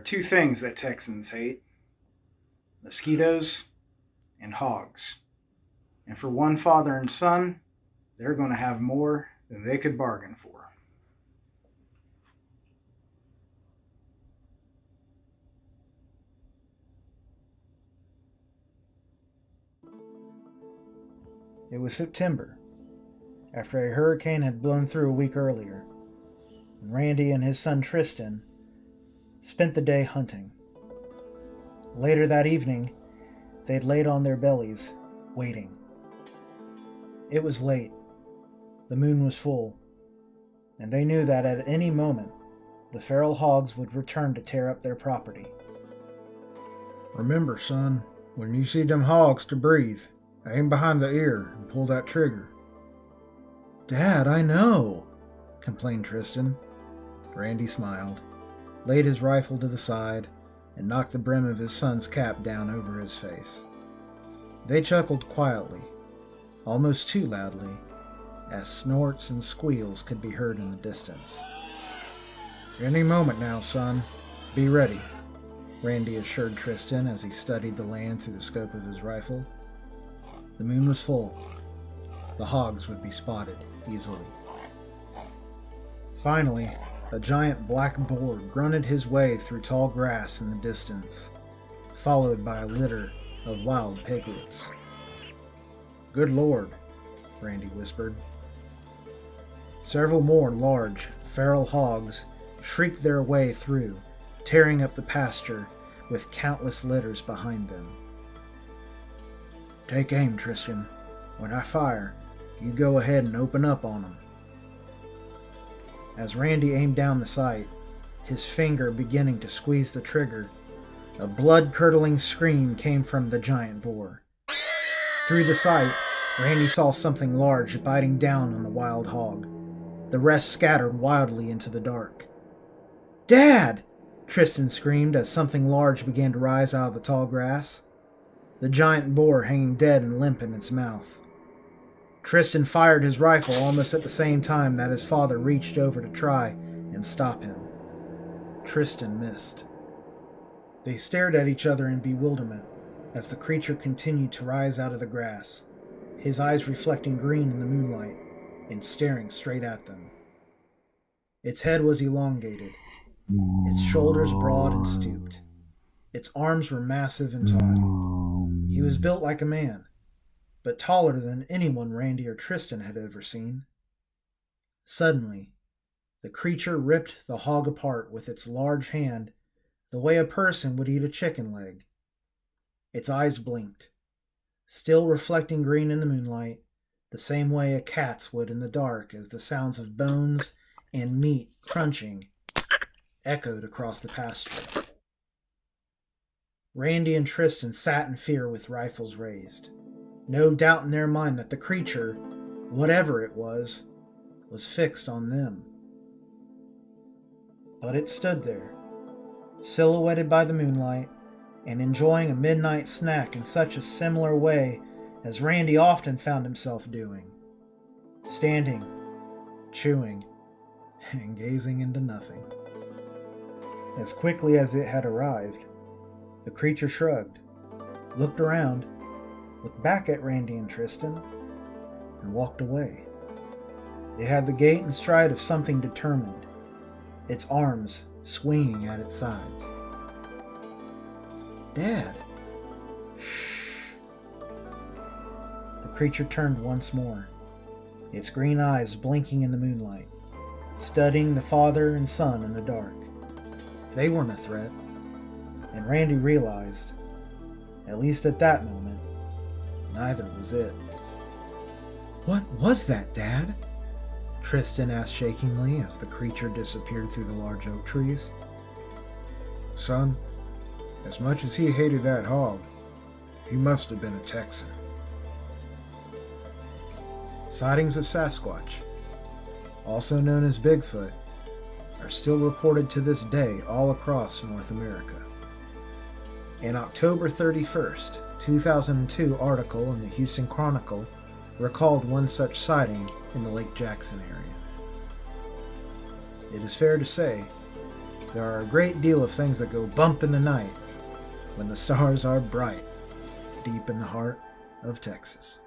two things that Texans hate: mosquitoes and hogs. And for one father and son, they're going to have more than they could bargain for. It was September, after a hurricane had blown through a week earlier, and Randy and his son Tristan spent the day hunting. Later that evening, they'd laid on their bellies, waiting. It was late. The moon was full, and they knew that at any moment, the feral hogs would return to tear up their property. Remember, son, when you see them hogs to breathe, aim behind the ear and pull that trigger. Dad, I know, complained Tristan. Randy smiled, laid his rifle to the side, and knocked the brim of his son's cap down over his face. They chuckled quietly, almost too loudly, as snorts and squeals could be heard in the distance. Any moment now, son. Be ready, Randy assured Tristan as he studied the land through the scope of his rifle. The moon was full. The hogs would be spotted easily. Finally, a giant black boar grunted his way through tall grass in the distance, followed by a litter of wild piglets. Good Lord, Randy whispered. Several more large, feral hogs shrieked their way through, tearing up the pasture with countless litters behind them. Take aim, Tristan. When I fire, you go ahead and open up on them. As Randy aimed down the sight, his finger beginning to squeeze the trigger, a blood-curdling scream came from the giant boar. Through the sight, Randy saw something large biting down on the wild hog. The rest scattered wildly into the dark. Dad! Tristan screamed as something large began to rise out of the tall grass, the giant boar hanging dead and limp in its mouth. Tristan fired his rifle almost at the same time that his father reached over to try and stop him. Tristan missed. They stared at each other in bewilderment as the creature continued to rise out of the grass, his eyes reflecting green in the moonlight and staring straight at them. Its head was elongated, its shoulders broad and stooped. Its arms were massive and taut. He was built like a man, but taller than anyone Randy or Tristan had ever seen. Suddenly, the creature ripped the hog apart with its large hand the way a person would eat a chicken leg. Its eyes blinked, still reflecting green in the moonlight, the same way a cat's would in the dark as the sounds of bones and meat crunching echoed across the pasture. Randy and Tristan sat in fear with rifles raised, no doubt in their mind that the creature, whatever it was fixed on them. But it stood there, silhouetted by the moonlight, and enjoying a midnight snack in such a similar way as Randy often found himself doing, standing, chewing, and gazing into nothing. As quickly as it had arrived, the creature shrugged, looked around, looked back at Randy and Tristan, and walked away. It had the gait and stride of something determined, its arms swinging at its sides. Dad! Shh! The creature turned once more, its green eyes blinking in the moonlight, studying the father and son in the dark. They weren't a threat, and Randy realized, at least at that moment, neither was it. What was that, Dad? Tristan asked shakingly as the creature disappeared through the large oak trees. Son, as much as he hated that hog, he must have been a Texan. Sightings of Sasquatch, also known as Bigfoot, are still reported to this day all across North America. An October 31st, 2002 article in the Houston Chronicle recalled one such sighting in the Lake Jackson area. It is fair to say, There are a great deal of things that go bump in the night when the stars are bright, deep in the heart of Texas.